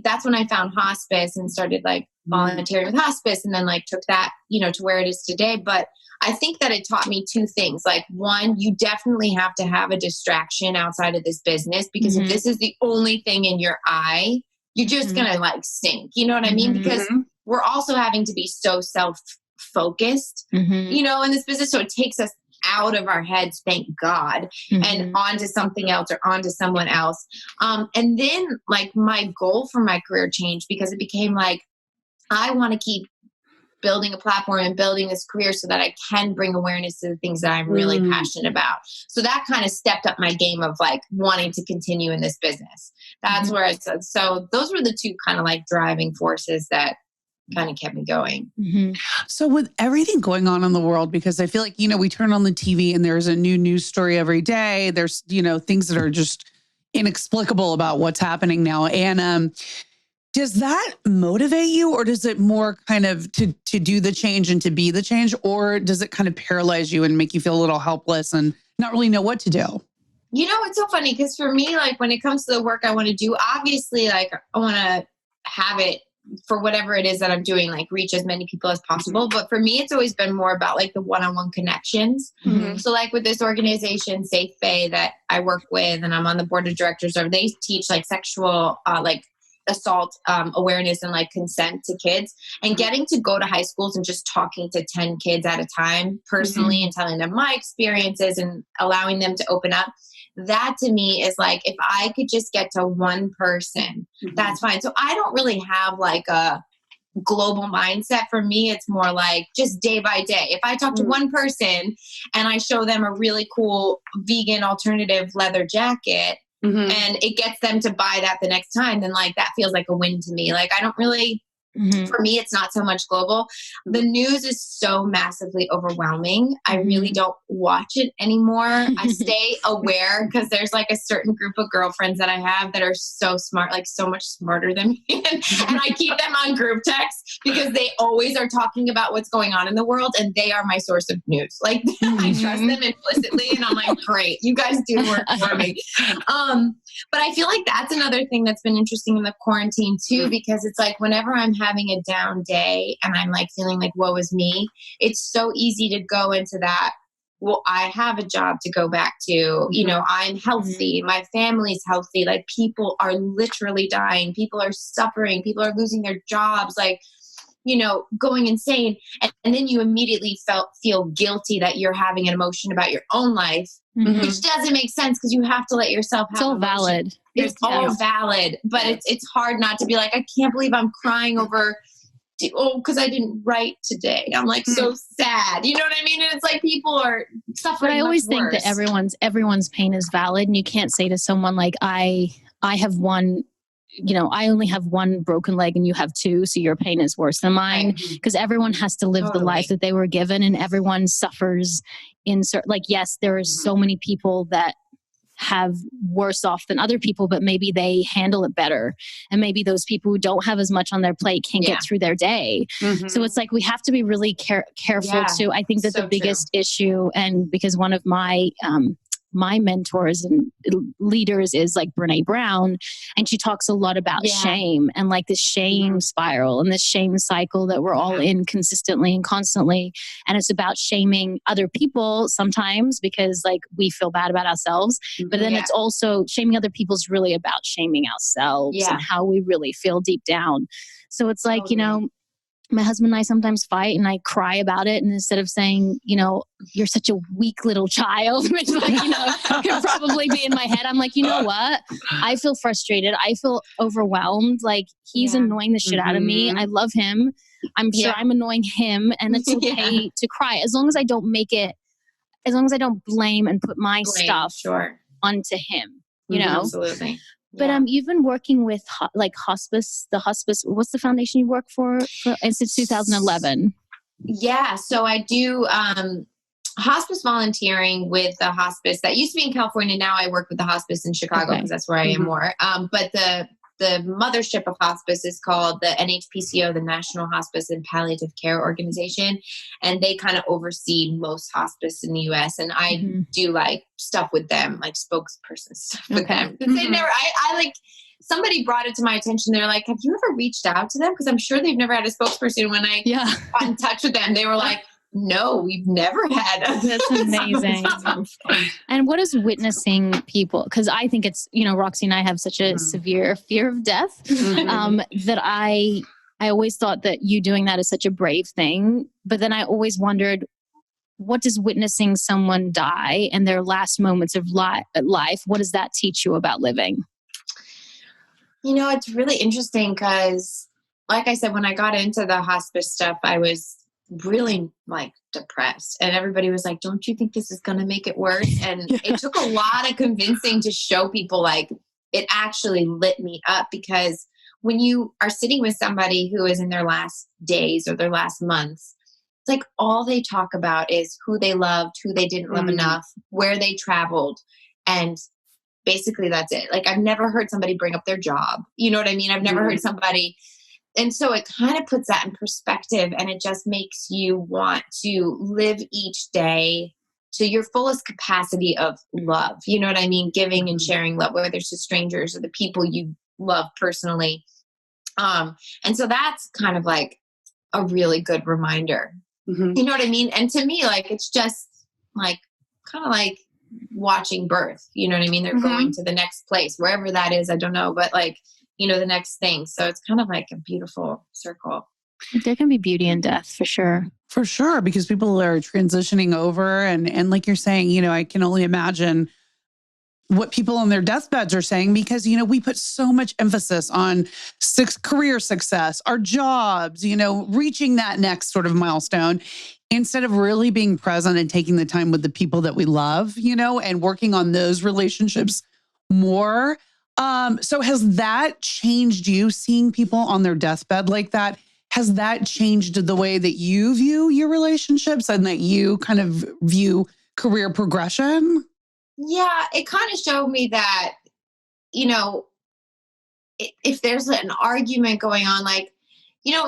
that's when I found hospice and started like volunteering with hospice, and then like took that, to where it is today. But I think that it taught me 2 things. Like one, you definitely have to have a distraction outside of this business, because if this is the only thing in your eye, you're just going to like sink. You know what I mean? Because we're also having to be so self-focused, in this business. So it takes us out of our heads, thank God, and onto something else or onto someone else. And then like my goal for my career changed, because it became like, I want to keep building a platform and building this career so that I can bring awareness to the things that I'm really passionate about. So that kind of stepped up my game of like wanting to continue in this business. That's where I said, so those were the 2 kind of like driving forces that kind of kept me going. So with everything going on in the world, because I feel like, we turn on the TV and there's a new news story every day. There's, things that are just inexplicable about what's happening now. And, does that motivate you, or does it more kind of to do the change and to be the change, or does it kind of paralyze you and make you feel a little helpless and not really know what to do? It's so funny because for me, like when it comes to the work I want to do, obviously like I want to have it for whatever it is that I'm doing, like reach as many people as possible. But for me, it's always been more about like the one-on-one connections. So like with this organization, Safe Bay, that I work with and I'm on the board of directors of, they teach like sexual, like assault awareness and like consent to kids, and getting to go to high schools and just talking to 10 kids at a time personally and telling them my experiences and allowing them to open up. That to me is like, if I could just get to one person, that's fine. So I don't really have like a global mindset. For me, it's more like just day by day. If I talk to one person and I show them a really cool vegan alternative leather jacket and it gets them to buy that the next time, then like that feels like a win to me. Like I don't really, for me, it's not so much global. The news is so massively overwhelming. I really don't watch it anymore. I stay aware because there's like a certain group of girlfriends that I have that are so smart, like so much smarter than me. And I keep them on group text because they always are talking about what's going on in the world, and they are my source of news. Like I trust them implicitly, and I'm like, great, you guys do work for me. But I feel like that's another thing that's been interesting in the quarantine too, because it's like whenever I'm having a down day and I'm like feeling like woe is me, it's so easy to go into that. Well, I have a job to go back to, you know, I'm healthy, my family's healthy, like people are literally dying, people are suffering, people are losing their jobs, like, you know, going insane. And then you immediately feel guilty that you're having an emotion about your own life, which doesn't make sense because you have to let yourself have It's all emotion. valid. It's all valid, but it's hard not to be like, I can't believe I'm crying over, because I didn't write today. I'm like so sad. You know what I mean? And it's like people are suffering. But I always think worse. that everyone's pain is valid, and you can't say to someone like, I have one, you know, I only have one broken leg and you have two, so your pain is worse than mine. Because everyone has to live the life that they were given, and everyone suffers in certain, like, yes, there are so many people that have worse off than other people, but maybe they handle it better. And maybe those people who don't have as much on their plate can't get through their day. So it's like, we have to be really careful too. I think that the biggest issue, and because one of my mentors and leaders is like Brene Brown, and she talks a lot about shame and like this shame spiral and this shame cycle that we're all in consistently and constantly. And it's about shaming other people sometimes because like we feel bad about ourselves, but then it's also shaming other people is really about shaming ourselves and how we really feel deep down. So it's like, you know, my husband and I sometimes fight and I cry about it. And instead of saying, you know, you're such a weak little child, which like, you know, could probably be in my head. I'm like, you know what? I feel frustrated. I feel overwhelmed. Like he's annoying the shit out of me. I love him. I'm sure I'm annoying him, and it's okay to cry. As long as I don't blame and put my stuff onto him, you know? Absolutely. But you've been working with like hospice. What's the foundation you work for since 2011? Yeah, so I do hospice volunteering with the hospice that used to be in California. Now I work with the hospice in Chicago because that's where I am more. But the mothership of hospice is called the NHPCO, the National Hospice and Palliative Care Organization. And they kind of oversee most hospice in the US. And I do like stuff with them, like spokesperson stuff with them. They never, I like, somebody brought it to my attention. They're like, have you ever reached out to them? Because I'm sure they've never had a spokesperson. When I got in touch with them, they were like, no, we've never had a That's amazing. And what is witnessing people? Because I think it's, you know, Roxy and I have such a severe fear of death that I always thought that you doing that is such a brave thing. But then I always wondered, what does witnessing someone die in their last moments of life, what does that teach you about living? You know, it's really interesting because, like I said, when I got into the hospice stuff, I was really like depressed, and everybody was like, don't you think this is going to make it worse? And it took a lot of convincing to show people like it actually lit me up, because when you are sitting with somebody who is in their last days or their last months, it's like all they talk about is who they loved, who they didn't love enough, where they traveled, and basically that's it. Like I've never heard somebody bring up their job. You know what I mean? I've never heard somebody. And so it kind of puts that in perspective, and it just makes you want to live each day to your fullest capacity of love. You know what I mean? Giving and sharing love, whether it's to strangers or the people you love personally. And so that's kind of like a really good reminder. You know what I mean? And to me, like, it's just like, kind of like watching birth. You know what I mean? They're going to the next place, wherever that is. I don't know, but like, the next thing. So it's kind of like a beautiful circle. There can be beauty in death for sure. For sure, because people are transitioning over. And like you're saying, I can only imagine what people on their deathbeds are saying, because, we put so much emphasis on career success, our jobs, reaching that next sort of milestone, instead of really being present and taking the time with the people that we love, and working on those relationships more. So has that changed you, seeing people on their deathbed like that? Has that changed the way that you view your relationships and that you kind of view career progression? Yeah, it kind of showed me that, if there's an argument going on, like,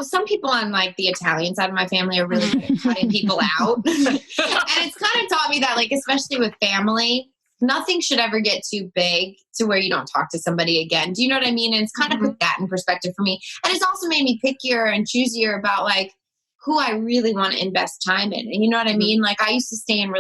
some people on like the Italian side of my family are really good at cutting people out. And it's kind of taught me that, like, especially with family, nothing should ever get too big to where you don't talk to somebody again. Do you know what I mean? And it's kind of put that in perspective for me. And it's also made me pickier and choosier about like who I really want to invest time in. And you know what I mean? Like, I used to stay in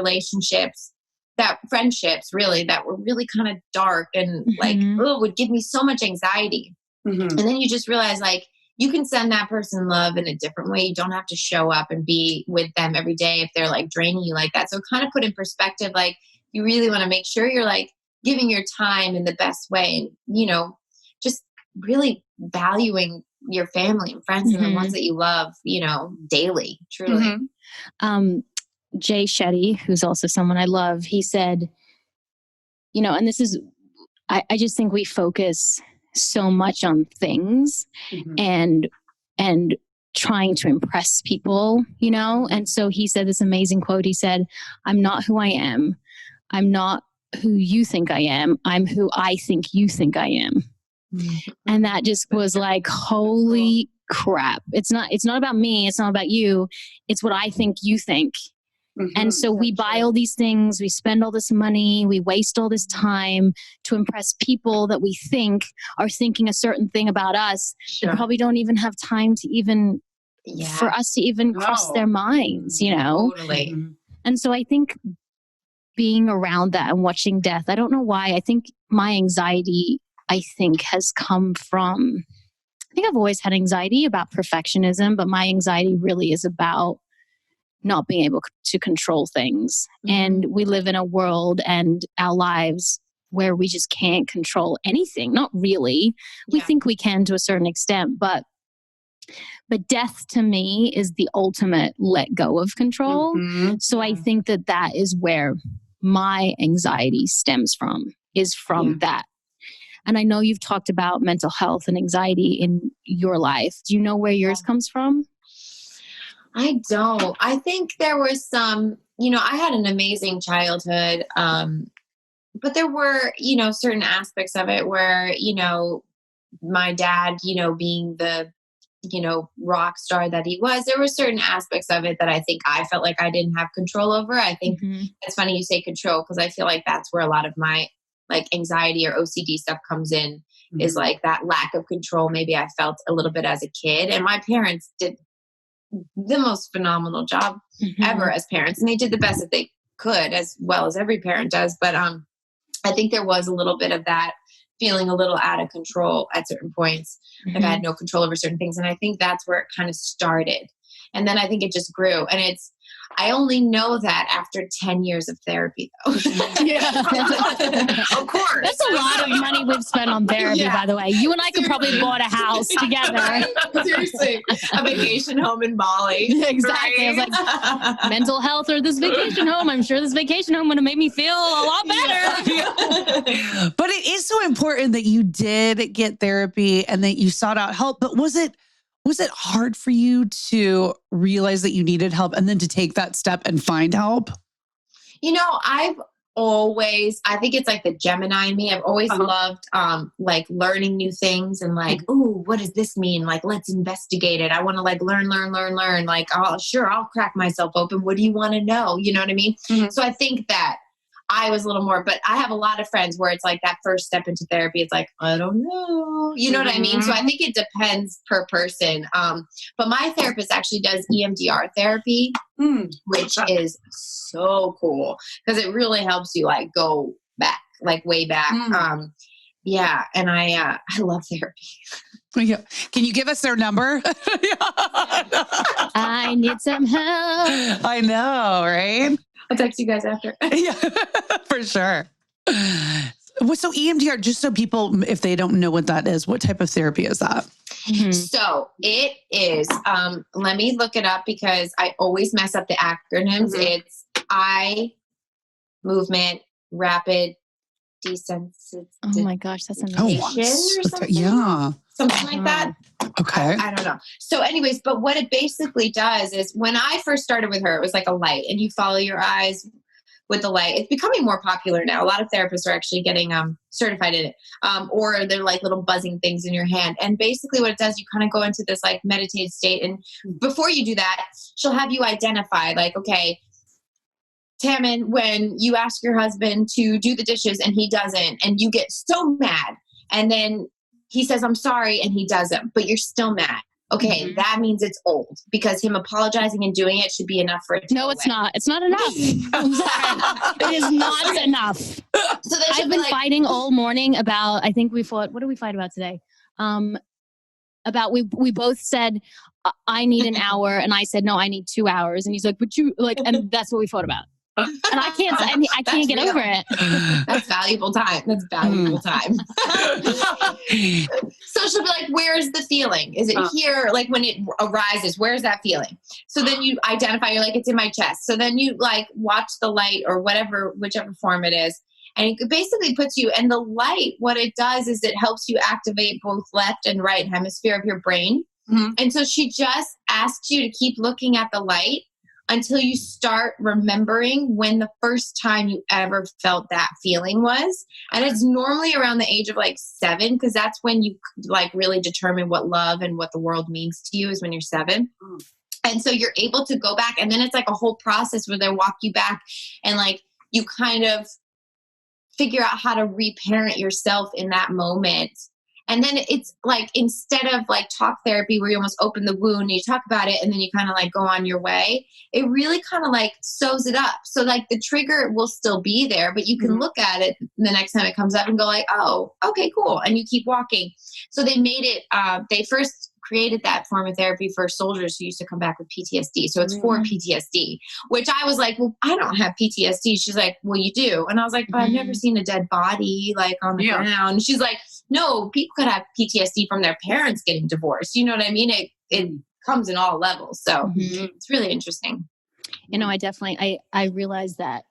friendships really, that were really kind of dark and like, would give me so much anxiety. And then you just realize, like, you can send that person love in a different way. You don't have to show up and be with them every day if they're like draining you like that. So kind of put in perspective, like, you really want to make sure you're like giving your time in the best way, and, just really valuing your family and friends and the ones that you love, daily, truly. Jay Shetty, who's also someone I love, he said, and this is, I just think we focus so much on things and trying to impress people, and so he said this amazing quote. He said, "I'm not who I am. I'm not who you think I am. I'm who I think you think I am." And that just was like, holy crap. It's not about me. It's not about you. It's what I think you think. And so we buy all these things, we spend all this money, we waste all this time to impress people that we think are thinking a certain thing about us. They probably don't even have time to even, for us to even cross their minds, Totally. And so I think being around that and watching death, I don't know why, I think my anxiety, has come from, I think I've always had anxiety about perfectionism, but my anxiety really is about not being able to control things. And we live in a world and our lives where we just can't control anything. Not really. We think we can to a certain extent, but death to me is the ultimate let go of control. So I think that is where my anxiety stems from, is from that. And I know you've talked about mental health and anxiety in your life. Do you know where yours comes from? I don't. I think there was some, I had an amazing childhood, but there were, certain aspects of it where, my dad, being the, rock star that he was, there were certain aspects of it that I think I felt like I didn't have control over. I think it's funny you say control, because I feel like that's where a lot of my like anxiety or OCD stuff comes in, is like that lack of control. Maybe I felt a little bit as a kid, and my parents did the most phenomenal job ever as parents. And they did the best that they could, as well as every parent does. But I think there was a little bit of that feeling a little out of control at certain points. Like I had no control over certain things. And I think that's where it kind of started. And then I think it just grew. And I only know that after 10 years of therapy, though. Of course. That's a lot of money we've spent on therapy, by the way. You and I could probably have bought a house together. Right? Seriously. A vacation home in Bali. Exactly. Right? I was like, mental health or this vacation home. I'm sure this vacation home would have made me feel a lot better. Yeah. But it is so important that you did get therapy and that you sought out help. But was it hard for you to realize that you needed help and then to take that step and find help? I think it's like the Gemini in me. I've always loved like learning new things and like, ooh, what does this mean? Like, let's investigate it. I want to like learn. Like, I'll crack myself open. What do you want to know? You know what I mean? So I think that I was a little more, but I have a lot of friends where it's like that first step into therapy. It's like, I don't know. You know what I mean? So I think it depends per person. But my therapist actually does EMDR therapy, which is so cool because it really helps you like go back, like way back. Yeah. And I love therapy. Yeah. Can you give us their number? I need some help. I know, right? I'll text you guys after. Yeah, for sure. So EMDR, just so people, if they don't know what that is, what type of therapy is that? Mhm. So it is, let me look it up because I always mess up the acronyms. It's eye movement, rapid desensitization. Oh my gosh, that's Oh, amazing. Or something? yeah. Something like that. Okay. I don't know. So anyways, but what it basically does is when I first started with her, it was like a light and you follow your eyes with the light. It's becoming more popular now. A lot of therapists are actually getting certified in it. Or they're like little buzzing things in your hand. And basically what it does, you kind of go into this like meditative state. And before you do that, she'll have you identify like, okay, Tammin, when you ask your husband to do the dishes and he doesn't, and you get so mad, and then he says, I'm sorry, and he doesn't, but you're still mad. Okay, that means it's old because him apologizing and doing it should be enough for it to No, go it's away. not. It's not enough. I'm sorry. It is not enough. So then she'll I've be been like, fighting all morning about, I think we fought, what did we fight about today? About we both said, I need an hour. And I said, no, I need 2 hours. And he's like, but you like, and that's what we fought about. And I can't get over it. That's valuable time. That's valuable time. So she'll be like, where's the feeling? Is it here? Like when it arises, where's that feeling? So then you identify, you're like, it's in my chest. So then you like watch the light or whatever, whichever form it is. And it basically puts you, and the light, what it does is it helps you activate both left and right hemisphere of your brain. And so she just asks you to keep looking at the light until you start remembering when the first time you ever felt that feeling was. And it's normally around the age of like 7, because that's when you like really determine what love and what the world means to you, is when you're 7. And so you're able to go back, and then it's like a whole process where they walk you back and like you kind of figure out how to reparent yourself in that moment. And then it's like, instead of like talk therapy where you almost open the wound and you talk about it and then you kind of like go on your way, it really kind of like sews it up. So like the trigger will still be there, but you can look at it the next time it comes up and go like, oh, okay, cool. And you keep walking. So they made it, they first created that form of therapy for soldiers who used to come back with PTSD. So it's for PTSD, which I was like, well, I don't have PTSD. She's like, well, you do. And I was like, but I've never seen a dead body like on the ground. She's like, no, people could have PTSD from their parents getting divorced. You know what I mean? It comes in all levels. So it's really interesting. You know, I realized that,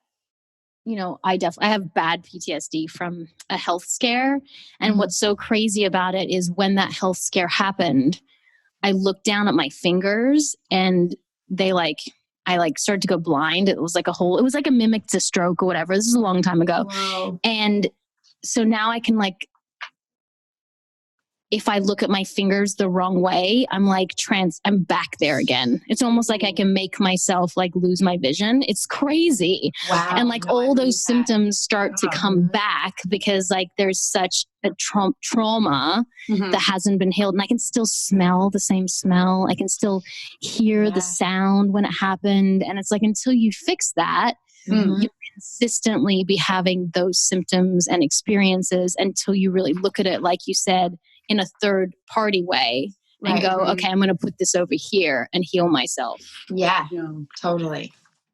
you know, I have bad PTSD from a health scare. And what's so crazy about it is when that health scare happened, I looked down at my fingers and I started to go blind. It was like a mimic to stroke or whatever. This is a long time ago. Wow. And so now I can like, if I look at my fingers the wrong way, I'm back there again. It's almost like I can make myself like lose my vision. It's crazy. Wow. And like all those symptoms start to come back because like there's such a trauma that hasn't been healed. And I can still smell the same smell. I can still hear the sound when it happened. And it's like, until you fix that, you consistently be having those symptoms and experiences until you really look at it, like you said, in a third party way and go, okay, I'm going to put this over here and heal myself. Yeah, totally.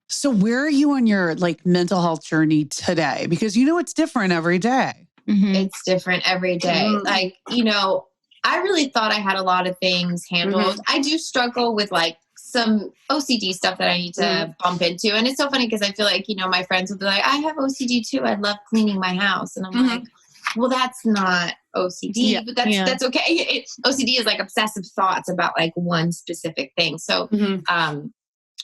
So where are you on your like mental health journey today? Because you know, it's different every day. It's different every day. Like, you know, I really thought I had a lot of things handled. I do struggle with like some OCD stuff that I need to bump into. And it's so funny because I feel like, you know, my friends will be like, I have OCD too. I love cleaning my house. And I'm like, well, that's not OCD, but that's okay. OCD is like obsessive thoughts about like one specific thing. So,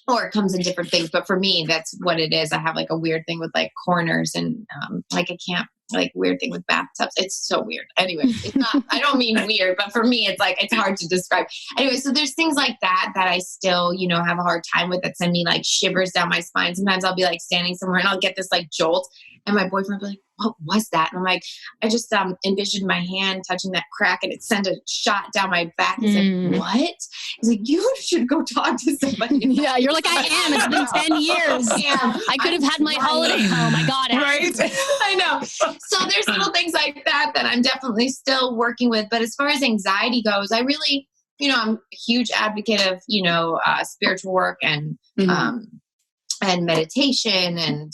or it comes in different things, but for me, that's what it is. I have like a weird thing with like corners and like I can't, like weird thing with bathtubs. It's so weird. Anyway, it's not, I don't mean weird, but for me, it's like, it's hard to describe. Anyway, so there's things like that I still, you know, have a hard time with, that send me like shivers down my spine. Sometimes I'll be like standing somewhere and I'll get this like jolt and my boyfriend will be like, what was that? And I'm like, I just envisioned my hand touching that crack and it sent a shot down my back. He's like, what? He's like, you should go talk to somebody. Yeah, you're like, I am. It's been 10 years. I could have had my holiday home. I got it. Right? I know. So there's little things like that I'm definitely still working with. But as far as anxiety goes, I really, I'm a huge advocate of, spiritual work and meditation and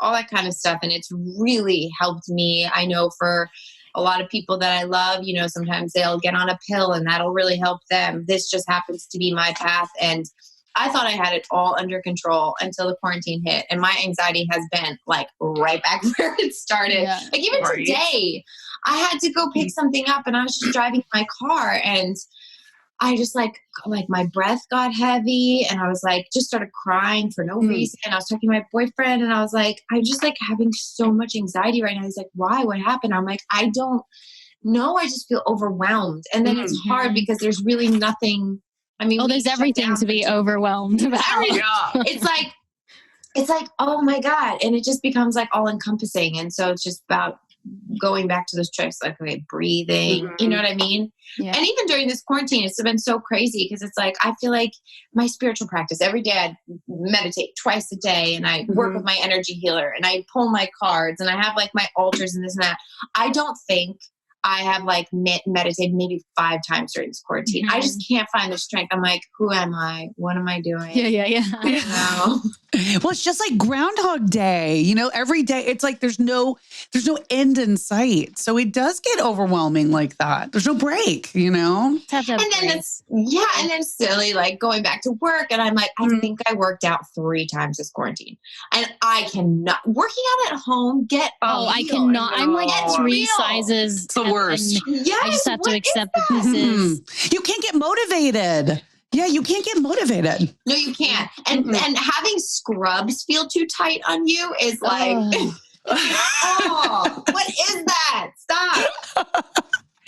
all that kind of stuff. And it's really helped me. I know for a lot of people that I love, sometimes they'll get on a pill and that'll really help them. This just happens to be my path. And I thought I had it all under control until the quarantine hit. And my anxiety has been like right back where it started. Yeah. Like even today, I had to go pick something up and I was just driving my car and I just like my breath got heavy and I was like, just started crying for no reason. And I was talking to my boyfriend and I was like, I'm just like having so much anxiety right now. He's like, why? What happened? I'm like, I don't know. I just feel overwhelmed. And then it's hard because there's really nothing. I mean, there's everything to be overwhelmed about. It's like, oh my God. And it just becomes like all encompassing. And so it's just about going back to those tricks, like, okay, breathing, you know what I mean? Yeah. And even during this quarantine, it's been so crazy because it's like, I feel like my spiritual practice every day, I meditate twice a day and I work with my energy healer and I pull my cards and I have like my altars and this and that. I don't think I have like meditated maybe 5 times during this quarantine. I just can't find the strength. I'm like, who am I? What am I doing? Yeah. Well, it's just like Groundhog Day, every day it's like there's no end in sight. So it does get overwhelming like that. There's no break, And then and then silly, like going back to work. And I'm like, I think I worked out 3 times this quarantine. And I cannot working out at home, I cannot. I'm like 3 sizes. It's the worst. I just have to accept the pieces. You can't get motivated. Yeah, you can't get motivated. No, you can't. And having scrubs feel too tight on you is like, what is that? Stop.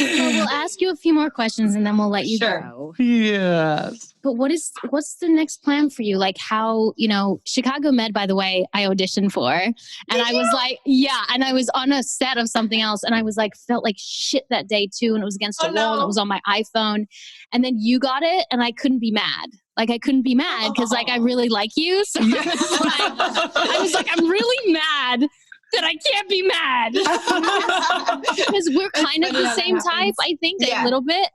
Well, we'll ask you a few more questions and then we'll let you go. Yes. But what's the next plan for you? Like how, Chicago Med, by the way, I auditioned for. And I was like, and I was on a set of something else and I was like, felt like shit that day too. And it was against a wall and it was on my iPhone. And then you got it and I couldn't be mad. Like I couldn't be mad because like I really like you. So I was like, I'm really mad that I can't be mad. Because we're kind of the same type, I think, a little bit.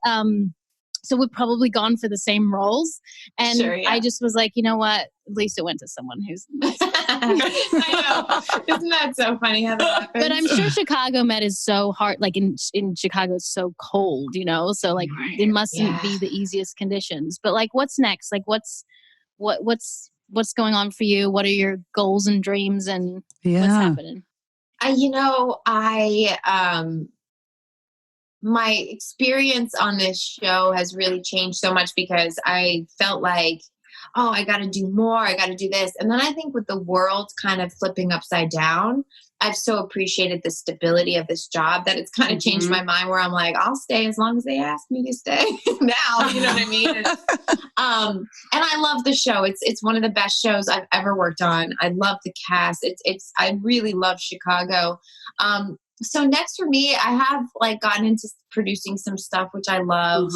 So we've probably gone for the same roles. And I just was like, you know what? At least it went to someone who's nice. I know. Isn't that so funny how that happens? But I'm sure Chicago Med is so hard. Like in Chicago, it's so cold, So like it mustn't be the easiest conditions. But like what's next? Like what's going on for you? What are your goals and dreams and what's happening? My experience on this show has really changed so much because I felt like, I got to do more. I got to do this. And then I think with the world kind of flipping upside down, I've so appreciated the stability of this job that it's kind of changed my mind where I'm like, I'll stay as long as they ask me to stay now. You know what I mean? And I love the show. It's one of the best shows I've ever worked on. I love the cast. I really love Chicago. So next for me, I have like gotten into producing some stuff, which I love.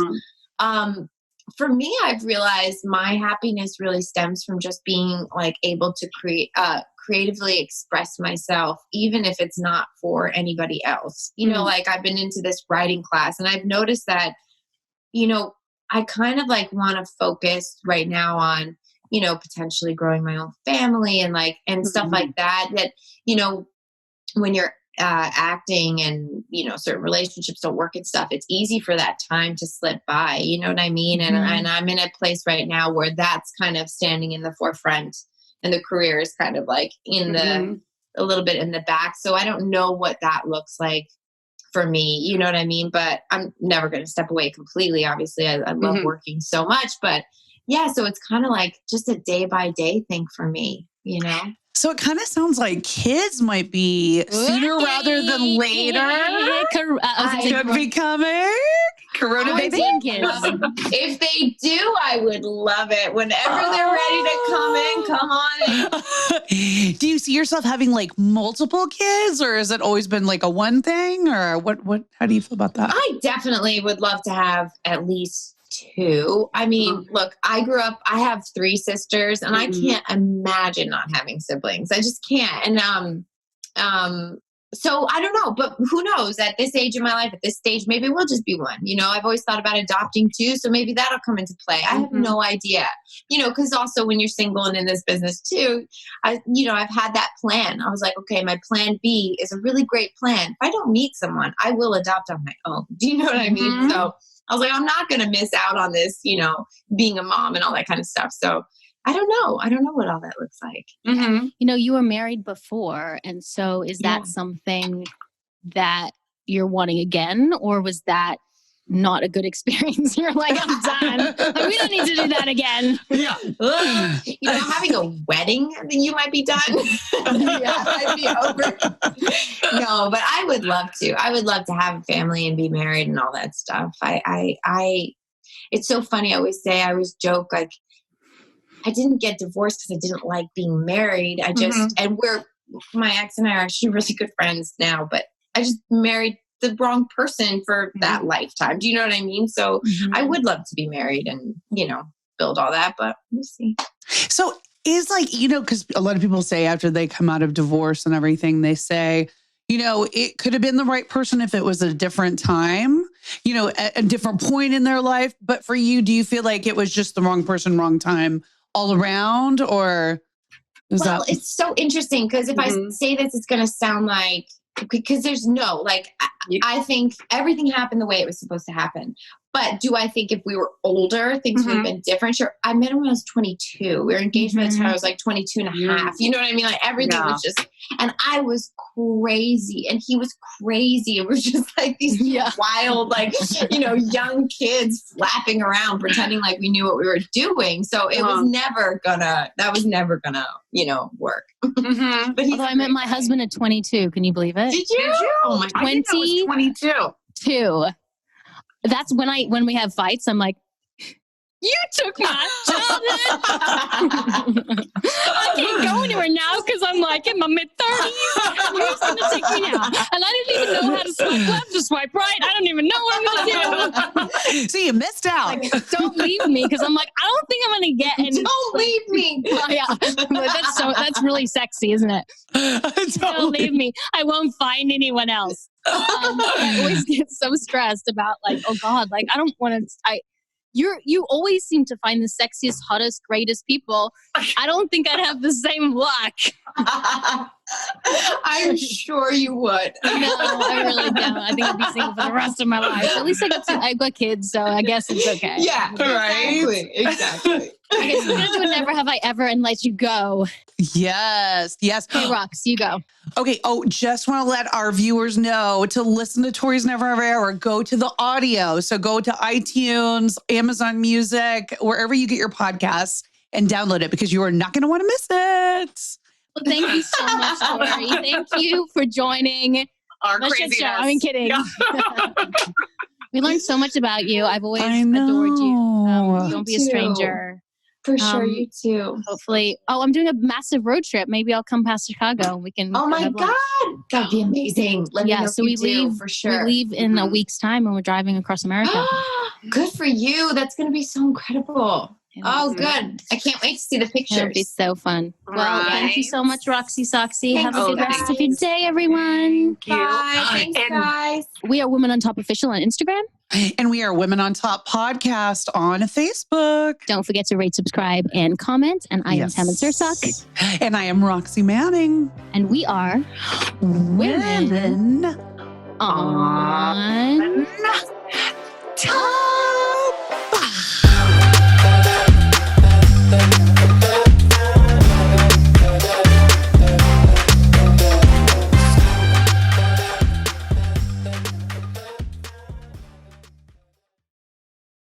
For me, I've realized my happiness really stems from just being like able to creatively express myself, even if it's not for anybody else. Like I've been into this writing class and I've noticed that, I kind of like want to focus right now on, potentially growing my own family and stuff like that, when you're acting and, certain relationships don't work and stuff, it's easy for that time to slip by, you know what I mean? And I'm in a place right now where that's kind of standing in the forefront and the career is kind of like a little bit in the back. So I don't know what that looks like for me, you know what I mean? But I'm never going to step away completely. Obviously I love working so much, but so it's kind of like just a day by day thing for me, So it kind of sounds like kids might be sooner rather than later. Could be coming. Corona baby. If they do, I would love it. Whenever they're ready to come in, come on in. Do you see yourself having like multiple kids, or has it always been like a one thing, or what? How do you feel about that? I definitely would love to have at least 2. I mean, look, I have 3 sisters and I can't imagine not having siblings. I just can't. And So I don't know, but who knows at this age of my life, at this stage, maybe it will just be one. I've always thought about adopting too. So maybe that'll come into play. I have no idea, because also when you're single and in this business too, I've had that plan. I was like, okay, my plan B is a really great plan. If I don't meet someone, I will adopt on my own. Do you know what I mean? So I was like, I'm not going to miss out on this, being a mom and all that kind of stuff. So I don't know. I don't know what all that looks like. Mm-hmm. You were married before. And so is that something that you're wanting again? Or was that not a good experience? You're like, I'm done. We don't need to do that again. Yeah. Having a wedding, I think you might be done. Yeah, might be over. No, but I would love to. I would love to have a family and be married and all that stuff. It's so funny. I always joke, like, I didn't get divorced because I didn't like being married. My ex and I are actually really good friends now, but I just married the wrong person for that lifetime. Do you know what I mean? So I would love to be married and, build all that, but we'll see. So is because a lot of people say after they come out of divorce and everything, they say, it could have been the right person if it was a different time, at a different point in their life. But for you, do you feel like it was just the wrong person, wrong time all around, or it's so interesting because if I say this, it's going to sound like, because there's I think everything happened the way it was supposed to happen. But do I think if we were older, things would have been different? Sure. I met him when I was 22. We were engaged by the time I was like 22 and a half. You know what I mean? Like everything was just, and I was crazy and he was crazy. It was just like these wild, young kids flapping around, pretending like we knew what we were doing. So it was never gonna, work. But although I met my husband at 22. Can you believe it? Did you? Oh my God. 22. That's when we have fights, I'm like, you took my childhood. I can't go anywhere now because I'm like in my mid-30s. Who's going to take me now? And I didn't even know how to swipe left or swipe right. I don't even know what I'm going to do. See, you missed out. Like, don't leave me because I'm like, I don't think I'm going to get any. Don't leave me. Yeah, but that's really sexy, isn't it? Don't leave me. I won't find anyone else. I always get so stressed about like, oh God, like I don't want to. You always seem to find the sexiest, hottest, greatest people. I don't think I'd have the same luck. I'm sure you would. No, I really don't. I think I'd be single for the rest of my life. At least I've got kids, so I guess it's okay. Yeah, right. Exactly. I guess we're gonna do a never have I ever and let you go. Yes. Hey, Rox, you go. Okay. Oh, just want to let our viewers know to listen to Torrey's Never Ever Ever, go to the audio. So go to iTunes, Amazon Music, wherever you get your podcasts and download it because you are not going to want to miss it. Well, thank you so much, Torrey. Thank you for joining our the crazy shit show. I'm kidding. Yeah. We learned so much about you. I've always adored you. Don't be a stranger. For sure, you too. Hopefully. Oh, I'm doing a massive road trip. Maybe I'll come past Chicago. We can. Oh my God, that'd be amazing. Let me know so we leave for sure. We leave in a week's time, and we're driving across America. Good for you. That's going to be so incredible. Oh, good. I can't wait to see the pictures. It'll be so fun. Well, thank you so much, Roxy Soxy. Have a good rest of your day, everyone. Bye. Thanks, guys. We are Women on Top Official on Instagram. And we are Women on Top Podcast on Facebook. Don't forget to rate, subscribe, and comment. And I am Tammin Sursock. And I am Roxy Manning. And we are Women on